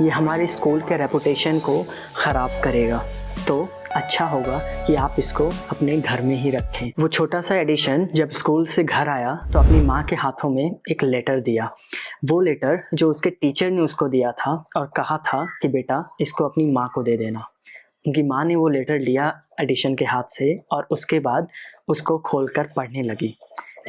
ये हमारे स्कूल के रेपुटेशन को ख़राब करेगा, तो अच्छा होगा कि आप इसको अपने घर में ही रखें। वो छोटा सा एडिशन जब स्कूल से घर आया तो अपनी माँ के हाथों में एक लेटर दिया। वो लेटर जो उसके टीचर ने उसको दिया था और कहा था कि बेटा इसको अपनी माँ को दे देना। उनकी माँ ने वो लेटर लिया एडिशन के हाथ से और उसके बाद उसको खोलकर पढ़ने लगी।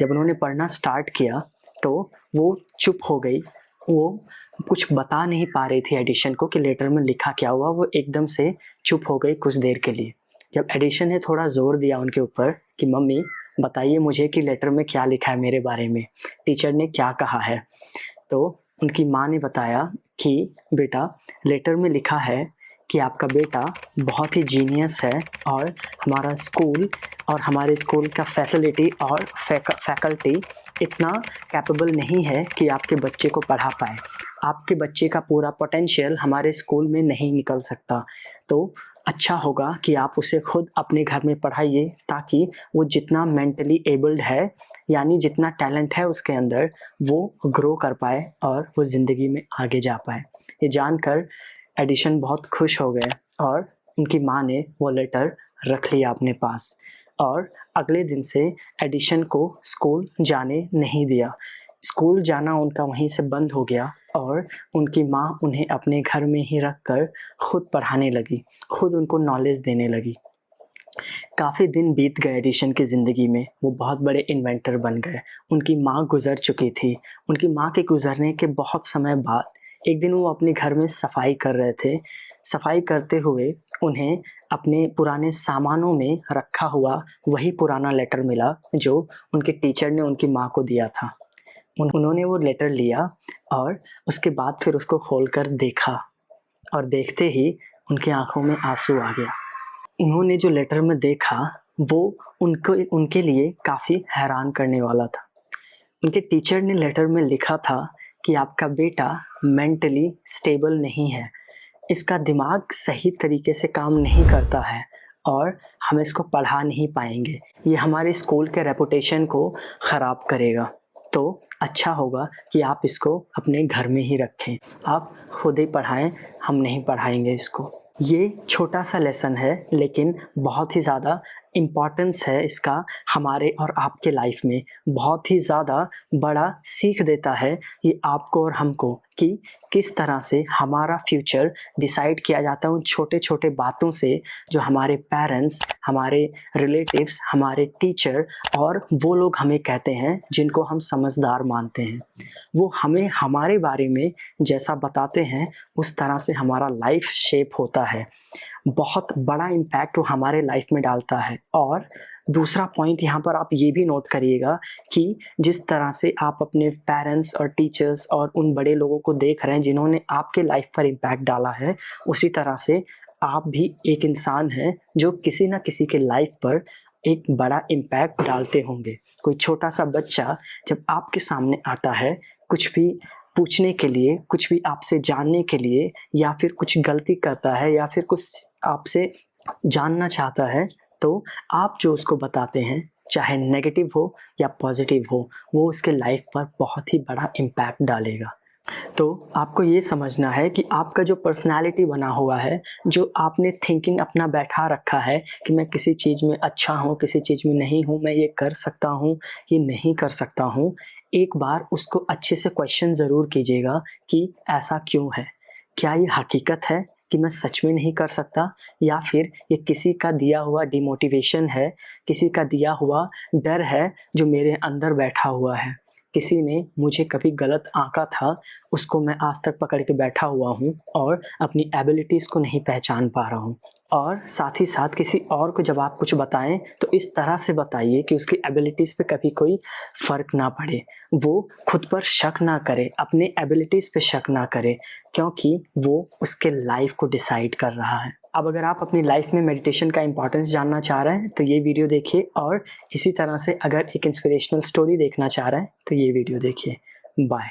जब उन्होंने पढ़ना स्टार्ट किया तो वो चुप हो गई। वो कुछ बता नहीं पा रही थी एडिशन को कि लेटर में लिखा क्या हुआ। वो एकदम से चुप हो गई कुछ देर के लिए। जब एडिशन ने थोड़ा ज़ोर दिया उनके ऊपर कि मम्मी बताइए मुझे कि लेटर में क्या लिखा है मेरे बारे में, टीचर ने क्या कहा है, तो उनकी माँ ने बताया कि बेटा लेटर में लिखा है कि आपका बेटा बहुत ही जीनियस है और हमारा स्कूल और हमारे स्कूल का फैसिलिटी और फैकल्टी इतना कैपेबल नहीं है कि आपके बच्चे को पढ़ा पाए। आपके बच्चे का पूरा पोटेंशियल हमारे स्कूल में नहीं निकल सकता, तो अच्छा होगा कि आप उसे खुद अपने घर में पढ़ाइए ताकि वो जितना मेंटली एबल्ड है यानी जितना टैलेंट है उसके अंदर वो ग्रो कर पाए और वो ज़िंदगी में आगे जा पाए। ये जानकर एडिशन बहुत खुश हो गए और उनकी माँ ने वो लेटर रख लिया अपने पास और अगले दिन से एडिशन को स्कूल जाने नहीं दिया। स्कूल जाना उनका वहीं से बंद हो गया और उनकी माँ उन्हें अपने घर में ही रख कर खुद पढ़ाने लगी, खुद उनको नॉलेज देने लगी। काफ़ी दिन बीत गए एडिशन की ज़िंदगी में। वो बहुत बड़े इन्वेंटर बन गए। उनकी माँ गुज़र चुकी थी। उनकी माँ के गुज़रने के बहुत समय बाद एक दिन वो अपने घर में सफाई कर रहे थे। सफाई करते हुए उन्हें अपने पुराने सामानों में रखा हुआ वही पुराना लेटर मिला जो उनके टीचर ने उनकी माँ को दिया था। उन्होंने वो लेटर लिया और उसके बाद फिर उसको खोलकर देखा और देखते ही उनकी आँखों में आंसू आ गया। उन्होंने जो लेटर में देखा वो उनके लिए काफ़ी हैरान करने वाला था। उनके टीचर ने लेटर में लिखा था कि आपका बेटा मेंटली स्टेबल नहीं है, इसका दिमाग सही तरीके से काम नहीं करता है और हम इसको पढ़ा नहीं पाएंगे। ये हमारे स्कूल के रेपुटेशन को ख़राब करेगा, तो अच्छा होगा कि आप इसको अपने घर में ही रखें। आप खुद ही पढ़ाएं, हम नहीं पढ़ाएंगे इसको। ये छोटा सा लेसन है लेकिन बहुत ही ज़्यादा इम्पॉर्टेंस है इसका हमारे और आपके लाइफ में। बहुत ही ज़्यादा बड़ा सीख देता है ये आपको और हमको कि किस तरह से हमारा फ्यूचर डिसाइड किया जाता है उन छोटे छोटे बातों से जो हमारे पेरेंट्स, हमारे रिलेटिव्स, हमारे टीचर और वो लोग हमें कहते हैं जिनको हम समझदार मानते हैं। वो हमें हमारे बारे में जैसा बताते हैं उस तरह से हमारा लाइफ शेप होता है। बहुत बड़ा इम्पैक्ट वो हमारे लाइफ में डालता है। और दूसरा पॉइंट यहाँ पर आप ये भी नोट करिएगा कि जिस तरह से आप अपने पेरेंट्स और टीचर्स और उन बड़े लोगों को देख रहे हैं जिन्होंने आपके लाइफ पर इम्पैक्ट डाला है, उसी तरह से आप भी एक इंसान हैं जो किसी ना किसी के लाइफ पर एक बड़ा इम्पैक्ट डालते होंगे। कोई छोटा सा बच्चा जब आपके सामने आता है कुछ भी पूछने के लिए, कुछ भी आपसे जानने के लिए, या फिर कुछ गलती करता है या फिर कुछ आपसे जानना चाहता है, तो आप जो उसको बताते हैं चाहे नेगेटिव हो या पॉजिटिव हो, वो उसके लाइफ पर बहुत ही बड़ा इम्पैक्ट डालेगा। तो आपको ये समझना है कि आपका जो पर्सनालिटी बना हुआ है, जो आपने थिंकिंग अपना बैठा रखा है कि मैं किसी चीज़ में अच्छा हूँ, किसी चीज़ में नहीं हूँ, मैं ये कर सकता हूँ, ये नहीं कर सकता हूँ, एक बार उसको अच्छे से क्वेश्चन ज़रूर कीजिएगा कि ऐसा क्यों है? क्या ये हकीकत है कि मैं सच में नहीं कर सकता, या फिर ये किसी का दिया हुआ डिमोटिवेशन है, किसी का दिया हुआ डर है जो मेरे अंदर बैठा हुआ है? किसी ने मुझे कभी गलत आँका था, उसको मैं आज तक पकड़ के बैठा हुआ हूँ और अपनी एबिलिटीज़ को नहीं पहचान पा रहा हूँ। और साथ ही साथ किसी और को जब आप कुछ बताएं तो इस तरह से बताइए कि उसकी एबिलिटीज़ पे कभी कोई फ़र्क ना पड़े, वो खुद पर शक ना करे, अपने एबिलिटीज़ पे शक ना करे, क्योंकि वो उसके लाइफ को डिसाइड कर रहा है। अब अगर आप अपनी लाइफ में मेडिटेशन का इंपॉर्टेंस जानना चाह रहे हैं तो ये वीडियो देखिए, और इसी तरह से अगर एक इंस्पिरेशनल स्टोरी देखना चाह रहे हैं तो ये वीडियो देखिए। बाय।